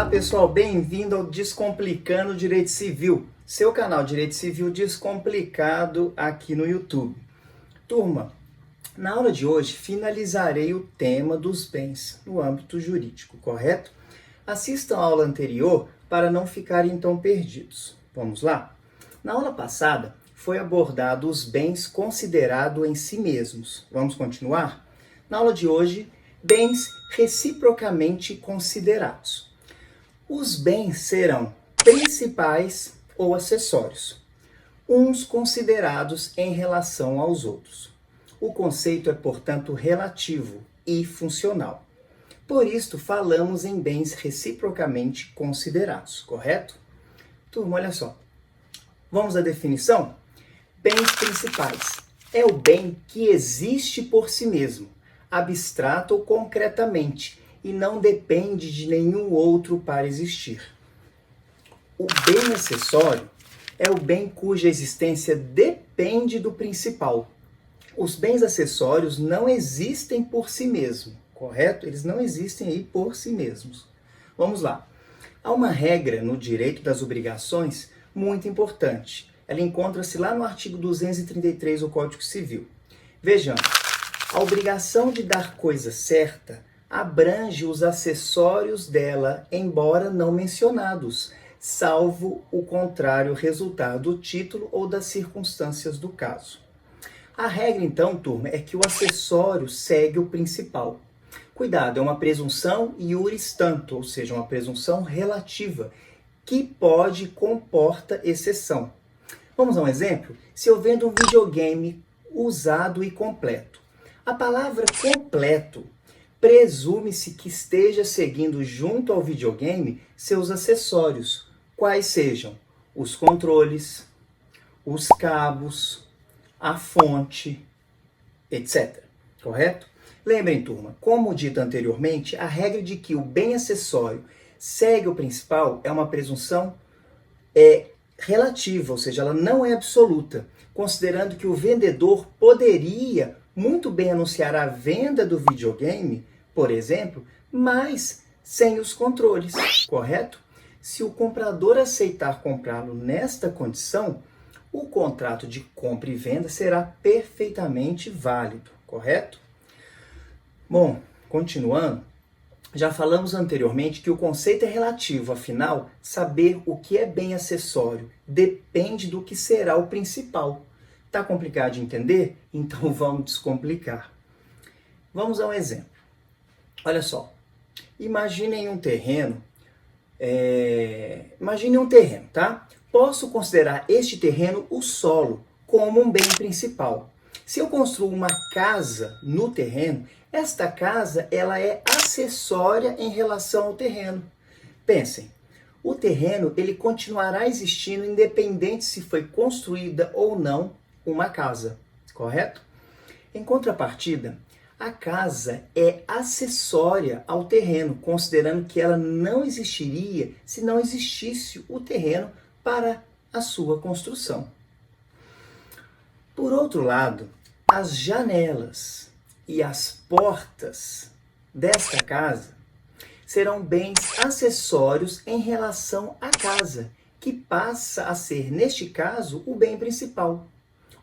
Olá pessoal, bem-vindo ao Descomplicando Direito Civil, seu canal Direito Civil Descomplicado aqui no YouTube. Turma, na aula de hoje finalizarei o tema dos bens no âmbito jurídico, correto? Assistam a aula anterior para não ficarem então perdidos. Vamos lá? Na aula passada foi abordado os bens considerados em si mesmos. Vamos continuar? Na aula de hoje, bens reciprocamente considerados. Os bens serão principais ou acessórios, uns considerados em relação aos outros. O conceito é, portanto, relativo e funcional. Por isto, falamos em bens reciprocamente considerados, correto? Turma, olha só. Vamos à definição? Bens principais. É o bem que existe por si mesmo, abstrato ou concretamente, e não depende de nenhum outro para existir. O bem acessório é o bem cuja existência depende do principal. Os bens acessórios não existem por si mesmos, correto? Eles não existem aí por si mesmos. Vamos lá. Há uma regra no direito das obrigações muito importante. Ela encontra-se lá no artigo 233 do Código Civil. Vejamos, a obrigação de dar coisa certa abrange os acessórios dela, embora não mencionados, salvo o contrário resultar do título ou das circunstâncias do caso. A regra, então, turma, é que o acessório segue o principal. Cuidado, é uma presunção iuris tanto, ou seja, uma presunção relativa, que pode e comporta exceção. Vamos a um exemplo? Se eu vendo um videogame usado e completo, a palavra completo presume-se que esteja seguindo junto ao videogame seus acessórios, quais sejam os controles, os cabos, a fonte, etc. Correto? Lembrem, turma, como dito anteriormente, a regra de que o bem acessório segue o principal é uma presunção relativa, ou seja, ela não é absoluta, considerando que o vendedor poderia muito bem anunciar a venda do videogame, por exemplo, mas sem os controles, correto? Se o comprador aceitar comprá-lo nesta condição, o contrato de compra e venda será perfeitamente válido, correto? Bom, continuando, já falamos anteriormente que o conceito é relativo, afinal, saber o que é bem acessório depende do que será o principal. Tá complicado de entender? Então vamos descomplicar. Vamos a um exemplo. Olha só, imaginem um terreno, tá? Posso considerar este terreno o solo como um bem principal. Se eu construo uma casa no terreno, esta casa ela é acessória em relação ao terreno. Pensem, o terreno ele continuará existindo independente se foi construída ou não uma casa, correto? Em contrapartida, a casa é acessória ao terreno, considerando que ela não existiria se não existisse o terreno para a sua construção. Por outro lado, as janelas e as portas desta casa serão bens acessórios em relação à casa, que passa a ser, neste caso, o bem principal.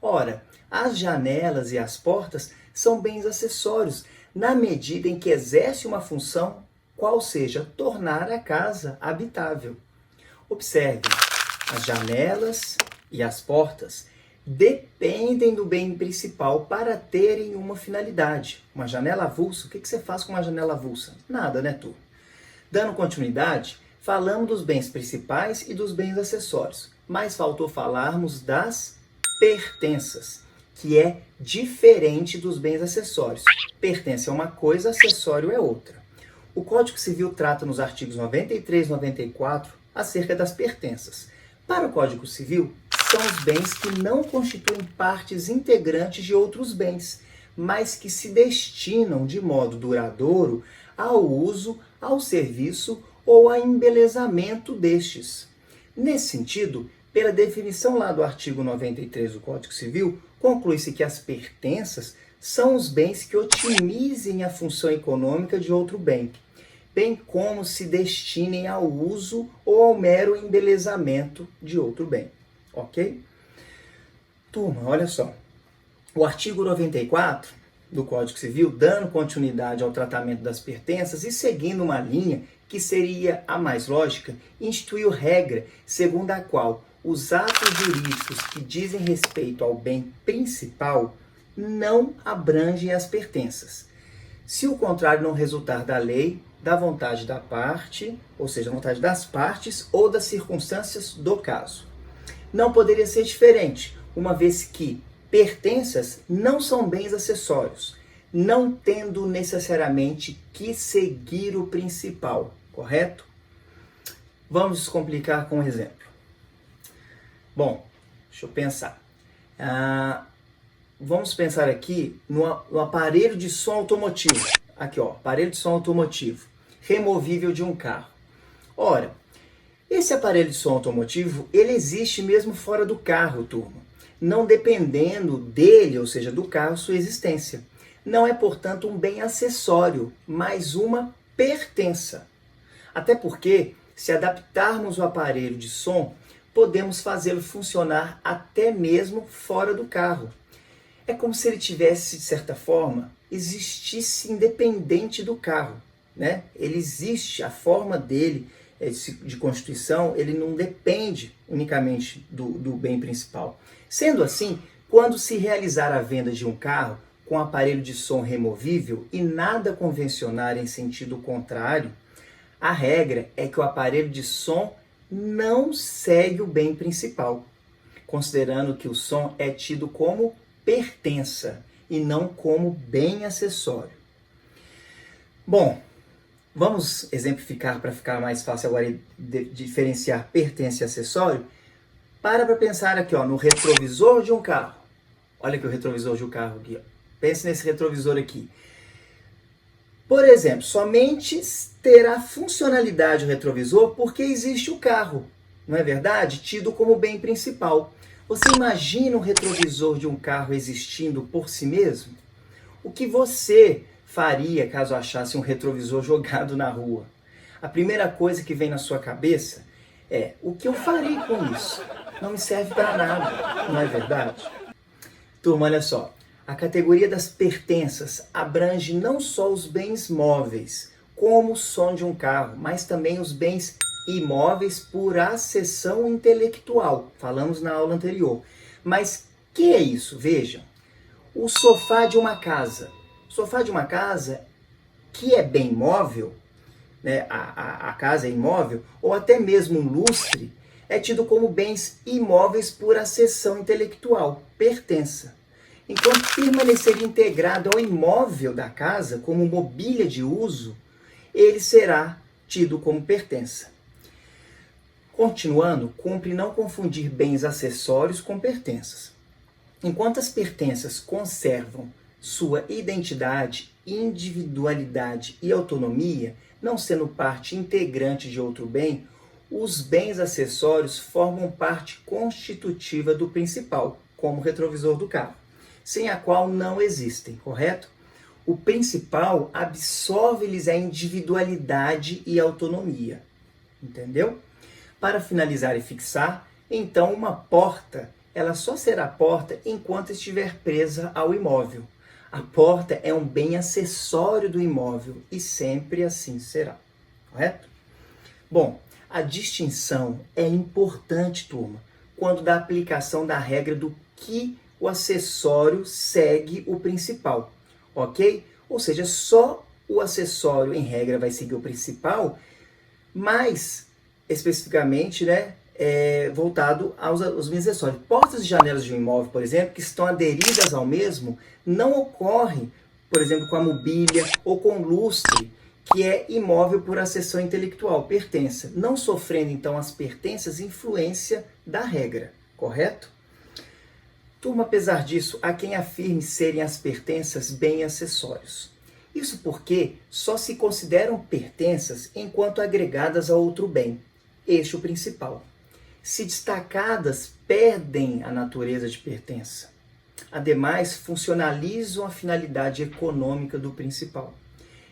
Ora, as janelas e as portas são bens acessórios, na medida em que exerce uma função, qual seja tornar a casa habitável. Observe, as janelas e as portas dependem do bem principal para terem uma finalidade. Uma janela avulsa, o que você faz com uma janela avulsa? Nada, né, turma? Dando continuidade, falamos dos bens principais e dos bens acessórios, mas faltou falarmos das pertenças, que é diferente dos bens acessórios. Pertence é uma coisa, acessório é outra. O Código Civil trata nos artigos 93 e 94 acerca das pertenças. Para o Código Civil, são os bens que não constituem partes integrantes de outros bens, mas que se destinam de modo duradouro ao uso, ao serviço ou ao embelezamento destes. Nesse sentido, pela definição lá do artigo 93 do Código Civil, conclui-se que as pertenças são os bens que otimizem a função econômica de outro bem, bem como se destinem ao uso ou ao mero embelezamento de outro bem. Ok? Turma, olha só. O artigo 94 do Código Civil, dando continuidade ao tratamento das pertenças e seguindo uma linha que seria a mais lógica, instituiu regra segundo a qual os atos jurídicos que dizem respeito ao bem principal não abrangem as pertenças. Se o contrário não resultar da lei, da vontade da parte, ou seja, da vontade das partes ou das circunstâncias do caso. Não poderia ser diferente, uma vez que pertenças não são bens acessórios, não tendo necessariamente que seguir o principal, correto? Vamos descomplicar com um exemplo. Bom, deixa eu pensar. Vamos pensar aqui no aparelho de som automotivo. Aqui, ó, aparelho de som automotivo, removível de um carro. Ora, esse aparelho de som automotivo, ele existe mesmo fora do carro, turma, não dependendo dele, ou seja, do carro, sua existência. Não é, portanto, um bem acessório, mas uma pertença. Até porque, se adaptarmos o aparelho de som, podemos fazê-lo funcionar até mesmo fora do carro. É como se ele tivesse, de certa forma, existisse independente do carro, né? Ele existe, a forma dele de constituição, ele não depende unicamente do bem principal. Sendo assim, quando se realizar a venda de um carro com aparelho de som removível e nada convencionar em sentido contrário, a regra é que o aparelho de som não segue o bem principal, considerando que o som é tido como pertença e não como bem acessório. Bom, vamos exemplificar para ficar mais fácil agora diferenciar pertença e acessório. Para pensar aqui, ó, no retrovisor de um carro. Olha aqui o retrovisor de um carro aqui, ó. Pense nesse retrovisor aqui. Por exemplo, somente terá funcionalidade o retrovisor porque existe o carro, não é verdade? Tido como bem principal. Você imagina um retrovisor de um carro existindo por si mesmo? O que você faria caso achasse um retrovisor jogado na rua? A primeira coisa que vem na sua cabeça é: o que eu farei com isso? Não me serve para nada, não é verdade? Turma, olha só. A categoria das pertenças abrange não só os bens móveis, como o som de um carro, mas também os bens imóveis por acessão intelectual. Falamos na aula anterior. Mas que é isso? Vejam. O sofá de uma casa. O sofá de uma casa, que é bem móvel, né? A casa é imóvel, ou até mesmo um lustre, é tido como bens imóveis por acessão intelectual, pertença. Enquanto permanecer integrado ao imóvel da casa como mobília de uso, ele será tido como pertença. Continuando, cumpre não confundir bens acessórios com pertenças. Enquanto as pertenças conservam sua identidade, individualidade e autonomia, não sendo parte integrante de outro bem, os bens acessórios formam parte constitutiva do principal, como o retrovisor do carro, sem a qual não existem, correto? O principal absorve-lhes a individualidade e autonomia, entendeu? Para finalizar e fixar, então uma porta, ela só será porta enquanto estiver presa ao imóvel. A porta é um bem acessório do imóvel e sempre assim será, correto? Bom, a distinção é importante, turma, quando da aplicação da regra do que o acessório segue o principal, ok? Ou seja, só o acessório, em regra, vai seguir o principal, mas, especificamente, né, voltado aos bens acessórios. Portas e janelas de um imóvel, por exemplo, que estão aderidas ao mesmo, não ocorrem, por exemplo, com a mobília ou com lustre, que é imóvel por acessão intelectual, pertença, não sofrendo, então, as pertenças influência da regra, correto? Turma, apesar disso, há quem afirme serem as pertenças bem acessórios. Isso porque só se consideram pertenças enquanto agregadas a outro bem, este o principal. Se destacadas, perdem a natureza de pertença. Ademais, funcionalizam a finalidade econômica do principal.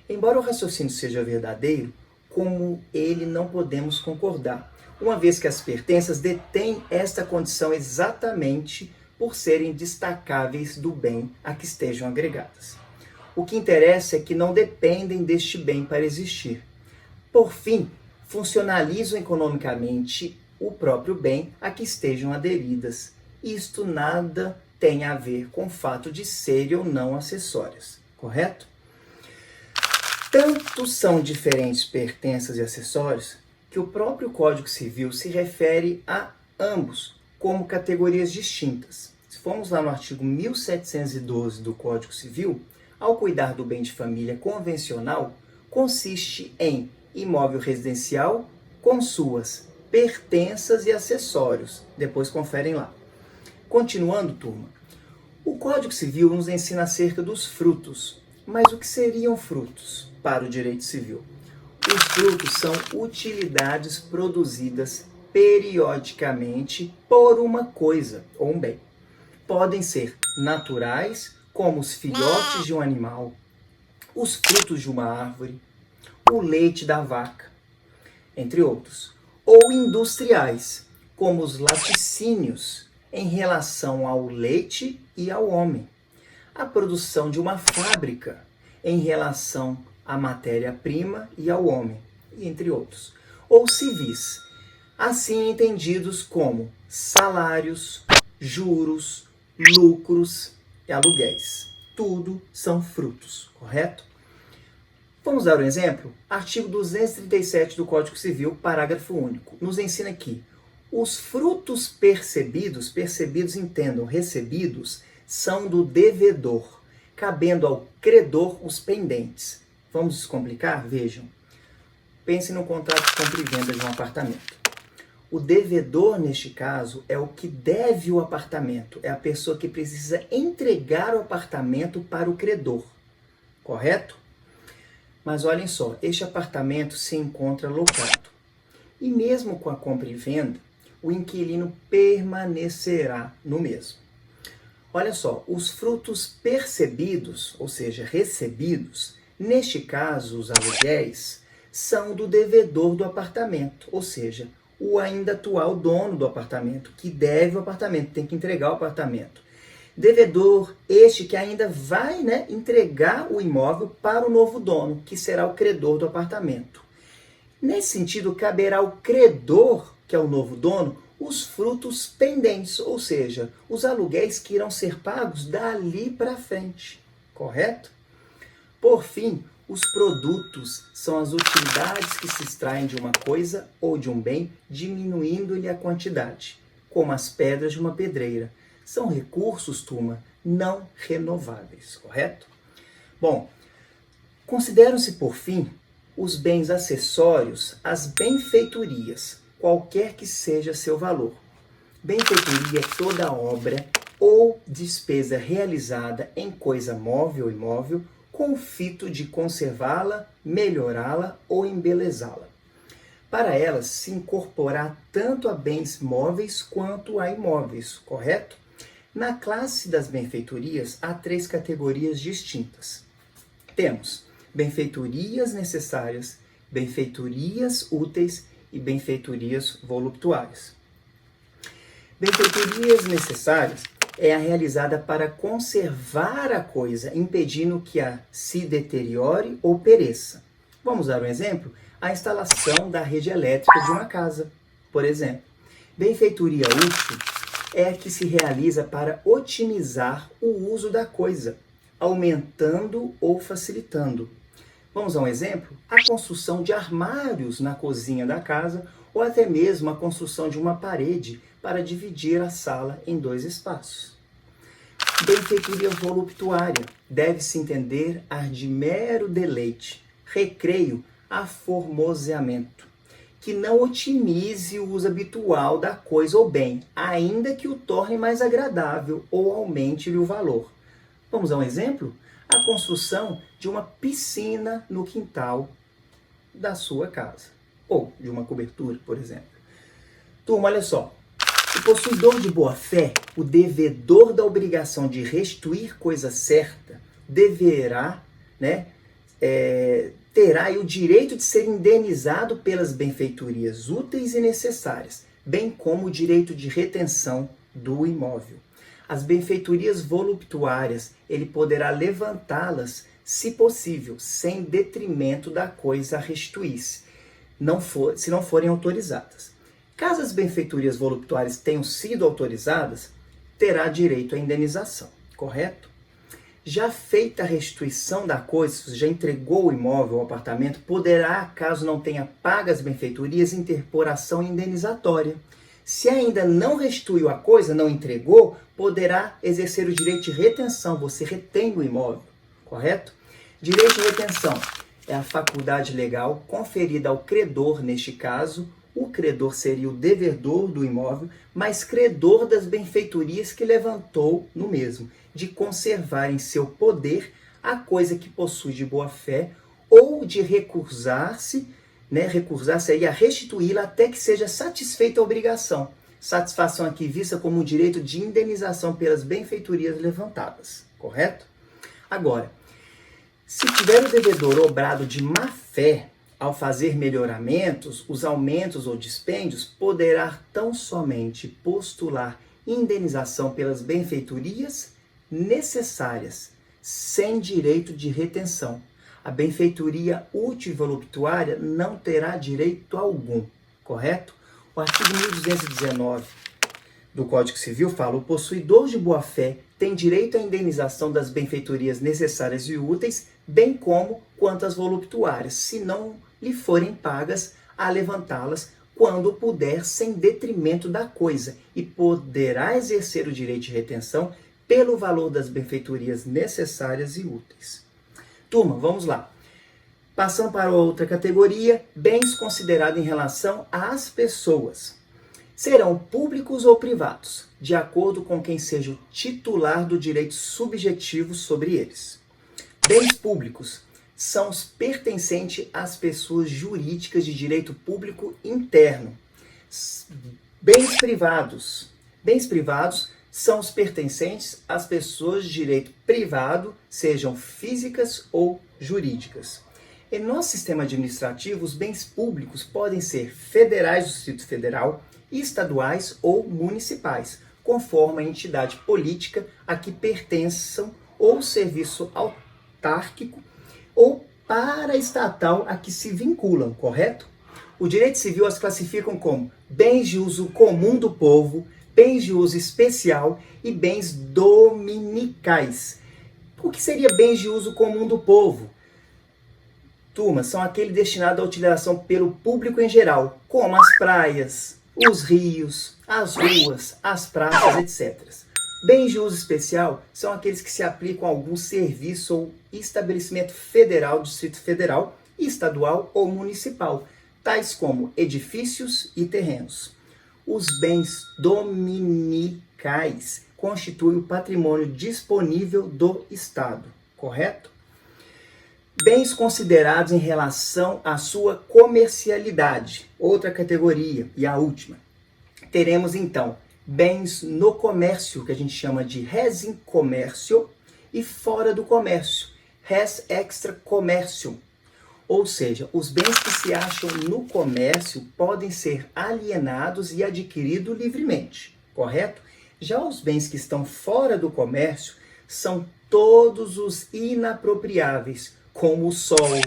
Embora o raciocínio seja verdadeiro, como ele não podemos concordar, uma vez que as pertenças detêm esta condição exatamente por serem destacáveis do bem a que estejam agregadas. O que interessa é que não dependem deste bem para existir. Por fim, funcionalizam economicamente o próprio bem a que estejam aderidas. Isto nada tem a ver com o fato de serem ou não acessórias, correto? Tanto são diferentes pertenças e acessórios que o próprio Código Civil se refere a ambos como categorias distintas. Se formos lá no artigo 1712 do Código Civil, ao cuidar do bem de família convencional, consiste em imóvel residencial com suas pertenças e acessórios. Depois conferem lá. Continuando, turma, o Código Civil nos ensina acerca dos frutos. Mas o que seriam frutos para o direito civil? Os frutos são utilidades produzidas periodicamente por uma coisa ou um bem. Podem ser naturais, como os filhotes de um animal, os frutos de uma árvore, o leite da vaca, entre outros. Ou industriais, como os laticínios, em relação ao leite e ao homem. A produção de uma fábrica, em relação à matéria-prima e ao homem, entre outros. Ou civis, assim entendidos como salários, juros, lucros e aluguéis. Tudo são frutos, correto? Vamos dar um exemplo? Artigo 237 do Código Civil, parágrafo único, nos ensina que os frutos percebidos, entendam, recebidos, são do devedor, cabendo ao credor os pendentes. Vamos descomplicar? Vejam. Pensem no contrato de compra e venda de um apartamento. O devedor, neste caso, é o que deve o apartamento. É a pessoa que precisa entregar o apartamento para o credor. Correto? Mas olhem só, este apartamento se encontra locado. E mesmo com a compra e venda, o inquilino permanecerá no mesmo. Olha só, os frutos percebidos, ou seja, recebidos, neste caso os aluguéis, são do devedor do apartamento, ou seja, o ainda atual dono do apartamento, que deve o apartamento, tem que entregar o apartamento. Devedor este que ainda vai entregar o imóvel para o novo dono, que será o credor do apartamento. Nesse sentido, caberá ao credor, que é o novo dono, os frutos pendentes, ou seja, os aluguéis que irão ser pagos dali para frente, correto? Por fim, os produtos são as utilidades que se extraem de uma coisa ou de um bem, diminuindo-lhe a quantidade, como as pedras de uma pedreira. São recursos, turma, não renováveis, correto? Bom, consideram-se, por fim, os bens acessórios, as benfeitorias, qualquer que seja seu valor. Benfeitoria é toda obra ou despesa realizada em coisa móvel ou imóvel, com o fito de conservá-la, melhorá-la ou embelezá-la. Para elas se incorporar tanto a bens móveis quanto a imóveis, correto? Na classe das benfeitorias, há 3 categorias distintas. Temos benfeitorias necessárias, benfeitorias úteis e benfeitorias voluptuárias. Benfeitorias necessárias é a realizada para conservar a coisa, impedindo que a se deteriore ou pereça. Vamos dar um exemplo? A instalação da rede elétrica de uma casa, por exemplo. Benfeitoria útil é a que se realiza para otimizar o uso da coisa, aumentando ou facilitando. Vamos a um exemplo? A construção de armários na cozinha da casa ou até mesmo a construção de uma parede para dividir a sala em 2 espaços. Benfeitoria voluptuária deve-se entender a de mero deleite, recreio, aformoseamento, que não otimize o uso habitual da coisa ou bem, ainda que o torne mais agradável ou aumente-lhe o valor. Vamos a um exemplo? A construção de uma piscina no quintal da sua casa, ou de uma cobertura, por exemplo. Turma, olha só, o possuidor de boa-fé, o devedor da obrigação de restituir coisa certa, deverá terá aí o direito de ser indenizado pelas benfeitorias úteis e necessárias, bem como o direito de retenção do imóvel. As benfeitorias voluptuárias, ele poderá levantá-las, se possível, sem detrimento da coisa a restituir-se, se não forem autorizadas. Caso as benfeitorias voluptuárias tenham sido autorizadas, terá direito à indenização, correto? Já feita a restituição da coisa, se você já entregou o imóvel ou apartamento, poderá, caso não tenha pago as benfeitorias, interpor ação indenizatória. Se ainda não restituiu a coisa, não entregou, poderá exercer o direito de retenção, você retém o imóvel, correto? Direito de retenção é a faculdade legal conferida ao credor, neste caso, o credor seria o devedor do imóvel, mas credor das benfeitorias que levantou no mesmo, de conservar em seu poder a coisa que possui de boa fé ou de recusar-se aí a restituí-la até que seja satisfeita a obrigação. Satisfação aqui vista como o direito de indenização pelas benfeitorias levantadas, correto? Agora, se tiver o devedor obrado de má fé ao fazer melhoramentos, os aumentos ou dispêndios, poderá tão somente postular indenização pelas benfeitorias necessárias, sem direito de retenção. A benfeitoria útil e voluptuária não terá direito algum, correto? O artigo 1219 do Código Civil fala: o possuidor de boa-fé tem direito à indenização das benfeitorias necessárias e úteis, bem como quanto às voluptuárias, se não lhe forem pagas, a levantá-las quando puder, sem detrimento da coisa, e poderá exercer o direito de retenção pelo valor das benfeitorias necessárias e úteis. Turma, vamos lá. Passando para outra categoria, bens considerados em relação às pessoas. Serão públicos ou privados, de acordo com quem seja o titular do direito subjetivo sobre eles. Bens públicos são os pertencentes às pessoas jurídicas de direito público interno. Bens privados são os pertencentes às pessoas de direito privado, sejam físicas ou jurídicas. Em nosso sistema administrativo, os bens públicos podem ser federais do Distrito Federal, estaduais ou municipais, conforme a entidade política a que pertençam ou serviço autárquico ou paraestatal a que se vinculam, correto? O direito civil as classificam como bens de uso comum do povo, bens de uso especial e bens dominicais. O que seria bens de uso comum do povo? Turma, são aqueles destinados à utilização pelo público em geral, como as praias, os rios, as ruas, as praças, etc. Bens de uso especial são aqueles que se aplicam a algum serviço ou estabelecimento federal, Distrito Federal, estadual ou municipal, tais como edifícios e terrenos. Os bens dominicais constituem o patrimônio disponível do Estado, correto? Bens considerados em relação à sua comercialidade, outra categoria e a última. Teremos então bens no comércio, que a gente chama de res in commercio, e fora do comércio, res extra commercium. Ou seja, os bens que se acham no comércio podem ser alienados e adquiridos livremente, correto? Já os bens que estão fora do comércio são todos os inapropriáveis, como o sol,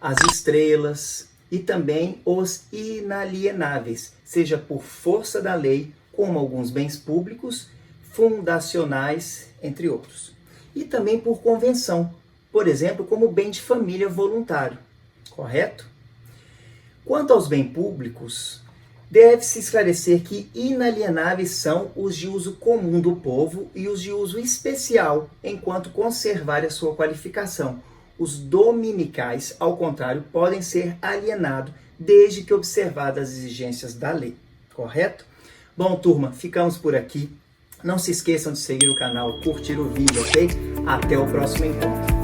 as estrelas e também os inalienáveis, seja por força da lei, como alguns bens públicos, fundacionais, entre outros. E também por convenção, por exemplo, como bem de família voluntário, correto? Quanto aos bens públicos, deve-se esclarecer que inalienáveis são os de uso comum do povo e os de uso especial, enquanto conservarem a sua qualificação. Os dominicais, ao contrário, podem ser alienados desde que observadas as exigências da lei, correto? Bom, turma, ficamos por aqui. Não se esqueçam de seguir o canal, curtir o vídeo, ok? Até o próximo encontro.